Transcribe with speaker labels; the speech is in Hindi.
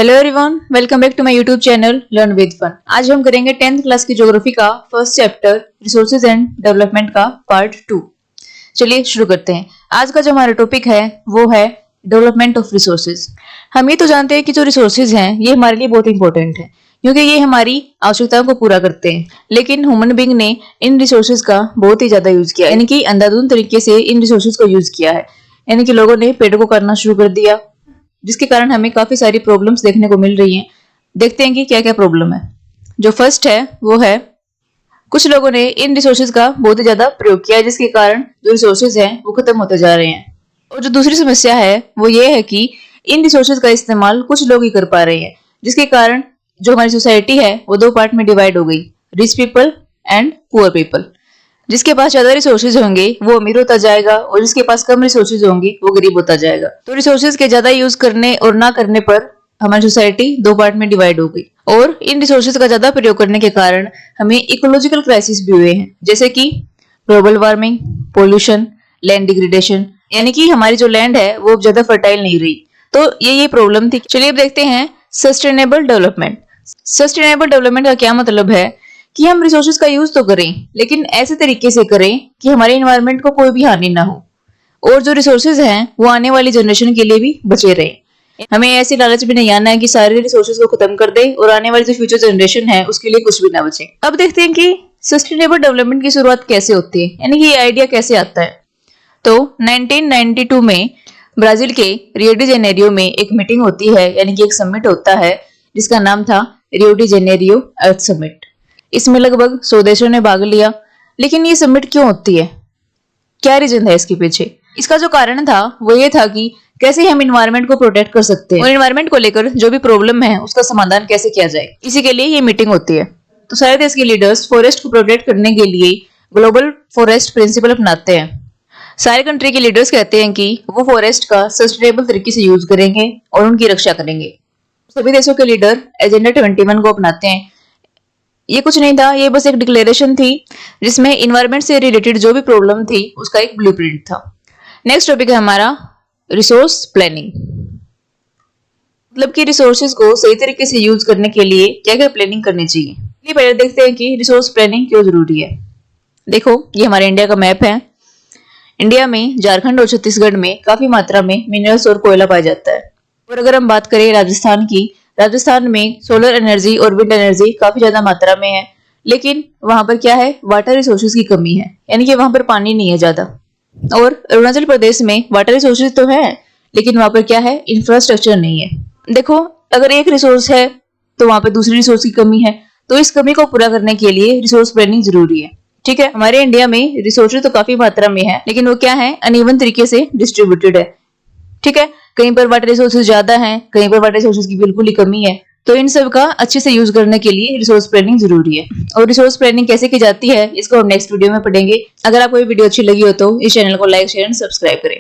Speaker 1: Hello everyone, welcome back to my YouTube channel learn with fun. आज हम करेंगे 10th क्लास की ज्योग्राफी का first chapter resources and development का पार्ट 2। चलिए शुरू करते हैं। आज का जो हमारा टॉपिक है वो है डेवलपमेंट ऑफ रिसोर्सेज। हम ये तो जानते हैं कि जो रिसोर्सेज हैं ये हमारे लिए बहुत इंपॉर्टेंट है क्योंकि ये हमारी आवश्यकताओं को पूरा करते हैं। लेकिन ह्यूमन बीइंग ने इन रिसोर्सेज का बहुत ही ज्यादा यूज किया, यानी कि अंधाधुंध तरीके से इन रिसोर्सेज को यूज किया है। यानी कि लोगों ने पेड़ों को काटना शुरू कर दिया, जिसके कारण हमें काफी सारी प्रॉब्लम्स देखने को मिल रही हैं। देखते हैं कि क्या क्या प्रॉब्लम है। जो फर्स्ट है वो है कुछ लोगों ने इन रिसोर्सेज का बहुत ही ज्यादा प्रयोग किया, जिसके कारण जो रिसोर्सेज हैं वो खत्म होते जा रहे हैं। और जो दूसरी समस्या है वो ये है कि इन रिसोर्सेज का इस्तेमाल कुछ लोग ही कर पा रहे हैं, जिसके कारण जो हमारी सोसाइटी है वो दो पार्ट में डिवाइड हो गई, rich people and poor people. जिसके पास ज्यादा रिसोर्सेज होंगे वो अमीर होता जाएगा और जिसके पास कम रिसोर्सेज होंगे वो गरीब होता जाएगा। तो रिसोर्सेज के ज्यादा यूज करने और ना करने पर हमारी सोसाइटी दो पार्ट में डिवाइड हो गई। और इन रिसोर्सेज का ज्यादा प्रयोग करने के कारण हमें इकोलॉजिकल क्राइसिस भी हुए हैं, जैसे कि global warming, pollution, land degradation, यानी कि हमारी जो लैंड है वो अब ज्यादा फर्टाइल नहीं रही। तो ये प्रॉब्लम थी। चलिए अब देखते हैं सस्टेनेबल डेवलपमेंट। सस्टेनेबल डेवलपमेंट का क्या मतलब है कि हम रिसोर्सेज का यूज तो करें लेकिन ऐसे तरीके से करें कि हमारे एनवायरनमेंट को कोई भी हानि ना हो और जो रिसोर्सेज हैं वो आने वाली जनरेशन के लिए भी बचे रहे। हमें ऐसी लालच भी नहीं आना है कि सारे रिसोर्सेज को खत्म कर दे और आने वाली जो फ्यूचर जनरेशन है उसके लिए कुछ भी ना बचे। अब देखते हैं कि सस्टेनेबल डेवलपमेंट की शुरुआत कैसे होती है, यानी कि ये आइडिया कैसे आता है। तो 1992 में ब्राजील के रियो डी जेनेरियो में एक मीटिंग होती है, यानी कि एक समिट होता है जिसका नाम था रियो डी जेनेरियो अर्थ समिट। इसमें लगभग 100 देशों ने भाग लिया। लेकिन ये समिट क्यों होती है, क्या रीजन था इसके पीछे? इसका जो कारण था वो ये था कि कैसे हम एनवायरनमेंट को प्रोटेक्ट कर सकते हैं और एनवायरनमेंट को लेकर जो भी प्रॉब्लम है उसका समाधान कैसे किया जाए, इसी के लिए ये मीटिंग होती है। तो सारे देश के लीडर्स फॉरेस्ट को प्रोटेक्ट करने के लिए ग्लोबल फॉरेस्ट प्रिंसिपल अपनाते हैं। सारे कंट्री के लीडर्स कहते हैं कि वो फॉरेस्ट का सस्टेनेबल तरीके से यूज करेंगे और उनकी रक्षा करेंगे। सभी देशों के लीडर एजेंडा 21 को अपनाते हैं। ये कुछ नहीं था, ये बस एक डिक्लेरेशन थी जिसमें एनवायरनमेंट से रिलेटेड जो भी प्रॉब्लम थी उसका एक ब्लूप्रिंट था। नेक्स्ट टॉपिक है हमारा रिसोर्स प्लानिंग। मतलब कि रिसोर्सेज को सही तरीके से यूज करने के लिए क्या क्या प्लानिंग करनी चाहिए। चलिए पहले देखते हैं कि रिसोर्स प्लानिंग क्यों जरूरी है। देखो, ये हमारे इंडिया का मैप है। इंडिया में झारखंड और छत्तीसगढ़ में काफी मात्रा में मिनरल्स और कोयला पाया जाता है। और अगर हम बात करें राजस्थान की, राजस्थान में सोलर एनर्जी और विंड एनर्जी काफी ज्यादा मात्रा में है, लेकिन वहां पर क्या है, वाटर रिसोर्सेज की कमी है, यानी कि वहां पर पानी नहीं है ज्यादा। और अरुणाचल प्रदेश में वाटर रिसोर्सेज तो है लेकिन वहां पर क्या है, इंफ्रास्ट्रक्चर नहीं है। देखो, अगर एक रिसोर्स है तो वहां पर दूसरी रिसोर्स की कमी है, तो इस कमी को पूरा करने के लिए रिसोर्स प्लानिंग जरूरी है। ठीक है, हमारे इंडिया में रिसोर्सेज तो काफी मात्रा में है लेकिन वो क्या है, अनइवन तरीके से डिस्ट्रीब्यूटेड है। ठीक है, कहीं पर वाटर रिसोर्सेज ज्यादा हैं, कहीं पर वाटर रिसोर्सेज की बिल्कुल ही कमी है। तो इन सब का अच्छे से यूज करने के लिए रिसोर्स प्लानिंग जरूरी है। और रिसोर्स प्लानिंग कैसे की जाती है इसको हम नेक्स्ट वीडियो में पढ़ेंगे। अगर आपको ये वीडियो अच्छी लगी हो तो इस चैनल को लाइक, शेयर एंड सब्सक्राइब करें।